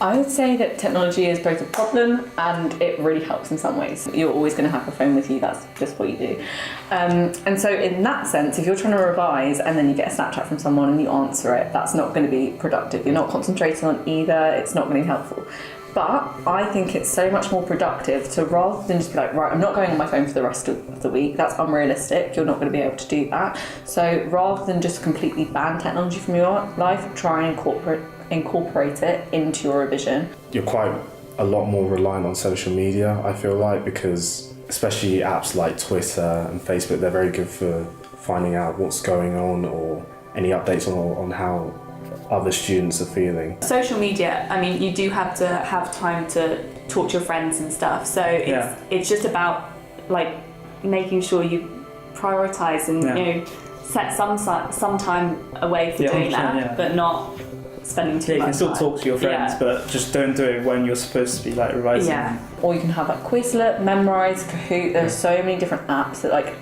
I would say that technology is both a problem and it really helps in some ways. You're always going to have a phone with you, that's just what you do. And so in that sense, if you're trying to revise and then you get a Snapchat from someone and you answer it, that's not going to be productive. You're not concentrating on either, it's not going to be helpful. But I think it's so much more productive to, rather than just be like, right, I'm not going on my phone for the rest of the week, that's unrealistic, you're not going to be able to do that. So rather than just completely ban technology from your life, try and incorporate it into your revision. You're quite a lot more reliant on social media, I feel like, because especially apps like Twitter and Facebook, they're very good for finding out what's going on or any updates on how other students are feeling. Social media, I mean, you do have to have time to talk to your friends and stuff, so it's just about like making sure you prioritise and you know, set some time away for doing that, but not spending too much time. You can still talk to your friends, but just don't do it when you're supposed to be like revising. Or you can have like Quizlet, Memrise, Kahoot. There's so many different apps that like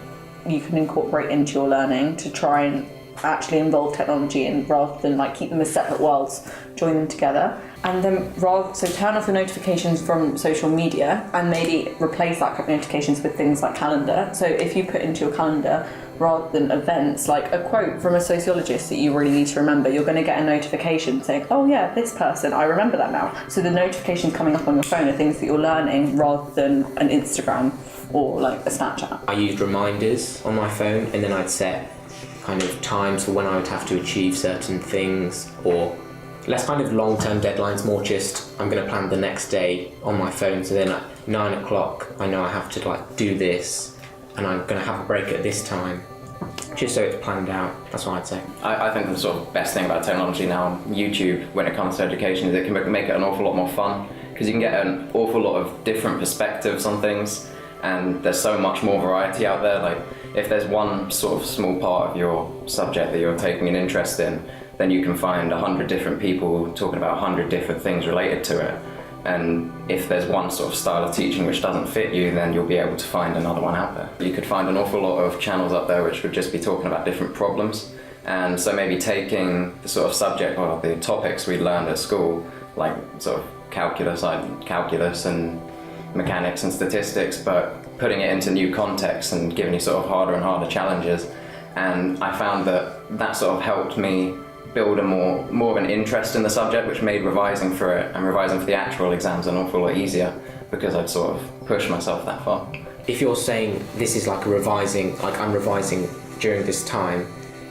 you can incorporate into your learning to try and actually involve technology, and rather than like keep them as separate worlds, join them together. And then so turn off the notifications from social media and maybe replace that notifications with things like calendar. So if you put into your calendar, rather than events, like a quote from a sociologist that you really need to remember, you're going to get a notification saying, oh yeah, this person, I remember that now. So the notifications coming up on your phone are things that you're learning rather than an Instagram or like a Snapchat. I used reminders on my phone, and then I'd set kind of times for when I would have to achieve certain things, or less kind of long-term deadlines, more just I'm going to plan the next day on my phone, so then at 9 o'clock I know I have to like do this and I'm going to have a break at this time, just so it's planned out. That's what I'd say. I think the sort of best thing about technology now, YouTube, when it comes to education, is it can make it an awful lot more fun, because you can get an awful lot of different perspectives on things, and there's so much more variety out there. Like, if there's one sort of small part of your subject that you're taking an interest in, then you can find 100 different people talking about 100 different things related to it. And if there's one sort of style of teaching which doesn't fit you, then you'll be able to find another one out there. You could find an awful lot of channels up there which would just be talking about different problems. And so maybe taking the sort of subject or the topics we learned at school, like sort of calculus and mechanics and statistics, but putting it into new contexts and giving you sort of harder and harder challenges. And I found that sort of helped me build a more of an interest in the subject, which made revising for it and revising for the actual exams an awful lot easier, because I'd sort of pushed myself that far. If you're saying this is like I'm revising during this time,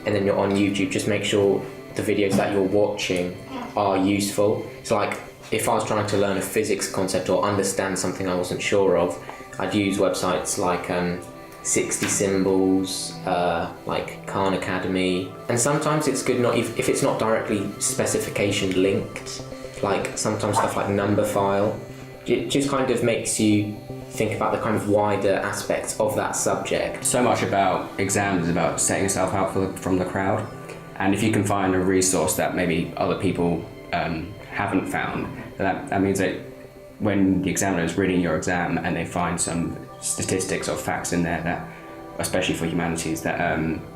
and then you're on YouTube, just make sure the videos that you're watching are useful. So like, if I was trying to learn a physics concept or understand something I wasn't sure of, I'd use websites like 60 Symbols, like Khan Academy. And sometimes it's good if it's not directly specification linked, like sometimes stuff like Numberphile. It just kind of makes you think about the kind of wider aspects of that subject. So much about exams is about setting yourself out from the crowd. And if you can find a resource that maybe other people haven't found, that means that when the examiner is reading your exam and they find some statistics or facts in there that, especially for humanities, that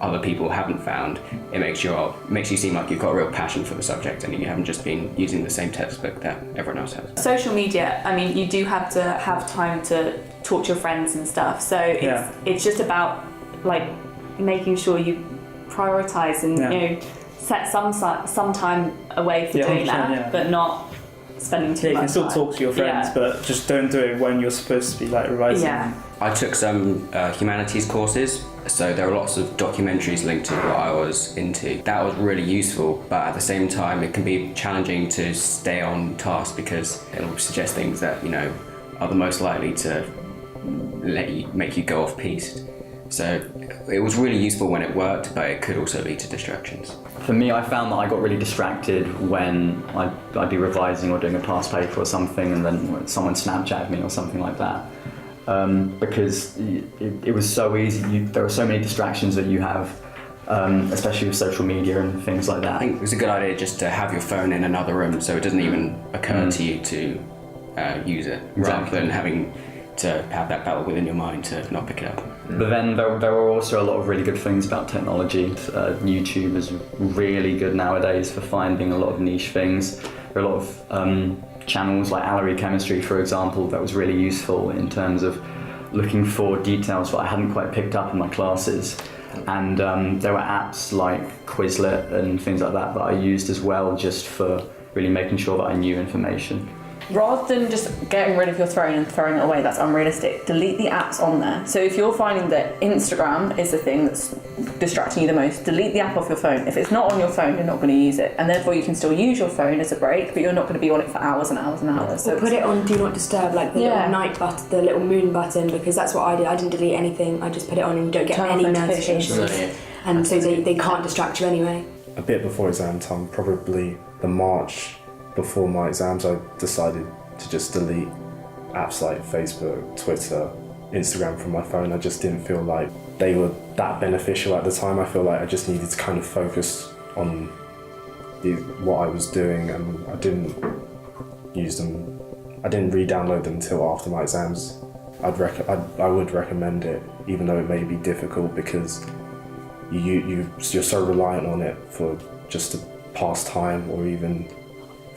other people haven't found, it makes you seem like you've got a real passion for the subject and you haven't just been using the same textbook that everyone else has. Social media, I mean, you do have to have time to talk to your friends and stuff, so it's just about like making sure you prioritise and you know, set some time away for doing that, but not spending too much time. You can still talk to your friends, but just don't do it when you're supposed to be like revising. I took some humanities courses, so there are lots of documentaries linked to what I was into. That was really useful, but at the same time it can be challenging to stay on task, because it'll suggest things that, you know, are the most likely to make you go off piste. So it was really useful when it worked, but it could also lead to distractions. For me, I found that I got really distracted when I'd be revising or doing a past paper or something, and then someone Snapchatted me or something like that. Because it was so easy. There are so many distractions that you have, especially with social media and things like that. I think it's a good idea just to have your phone in another room, so it doesn't even occur to you to use it, rather than having to have that battle within your mind to not pick it up. But then there are also a lot of really good things about technology. YouTube is really good nowadays for finding a lot of niche things. There are a lot of channels like Allery Chemistry, for example, that was really useful in terms of looking for details that I hadn't quite picked up in my classes. And there were apps like Quizlet and things like that I used as well, just for really making sure that I knew information. Rather than just getting rid of your phone and throwing it away, that's unrealistic. Delete the apps on there. So if you're finding that Instagram is the thing that's distracting you the most, delete the app off your phone. If it's not on your phone, you're not going to use it. And therefore you can still use your phone as a break, but you're not going to be on it for hours and hours and hours. So put it on Do Not Disturb, like the little night button, the little moon button, because that's what I did. I didn't delete anything. I just put it on and you don't get any notifications. And so they can't distract you anyway. A bit before exam time, probably the March before my exams, I decided to just delete apps like Facebook, Twitter, Instagram from my phone. I just didn't feel like they were that beneficial at the time. I feel like I just needed to kind of focus on what I was doing, and I didn't use them. I didn't re-download them until after my exams. I would recommend it, even though it may be difficult, because you're so reliant on it for just to pass time or even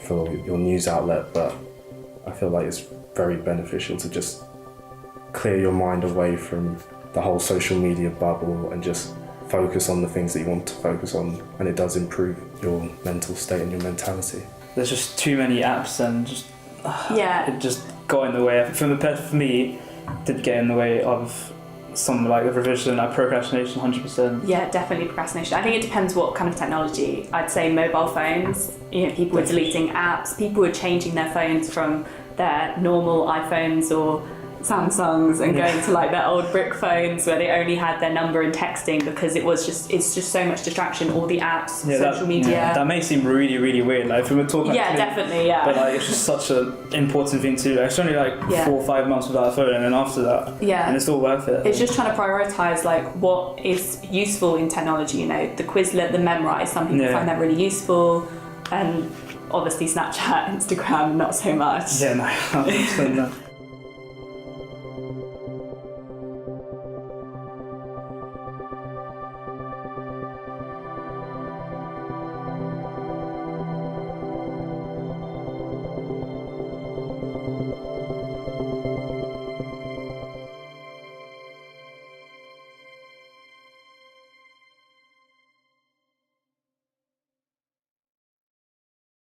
for your news outlet. But I feel like it's very beneficial to just clear your mind away from the whole social media bubble and just focus on the things that you want to focus on, and it does improve your mental state and your mentality. There's just too many apps, and just it just got in the way. For me, it did get in the way of some like revision, like procrastination, 100%. Yeah, definitely procrastination. I think it depends what kind of technology. I'd say mobile phones, people were deleting apps, people were changing their phones from their normal iPhones or Samsungs and going to like their old brick phones where they only had their number and texting, because it's just so much distraction, all the apps, social media. Yeah, that may seem really, really weird. Like if we were talking definitely. But like it's just such an important thing to do. It's only like 4 or 5 months without a phone, and then after that, and it's all worth it. It's just trying to prioritise like what is useful in technology, the Quizlet, the Memrise, some people find that really useful, and obviously Snapchat, Instagram, not so much. Yeah, no.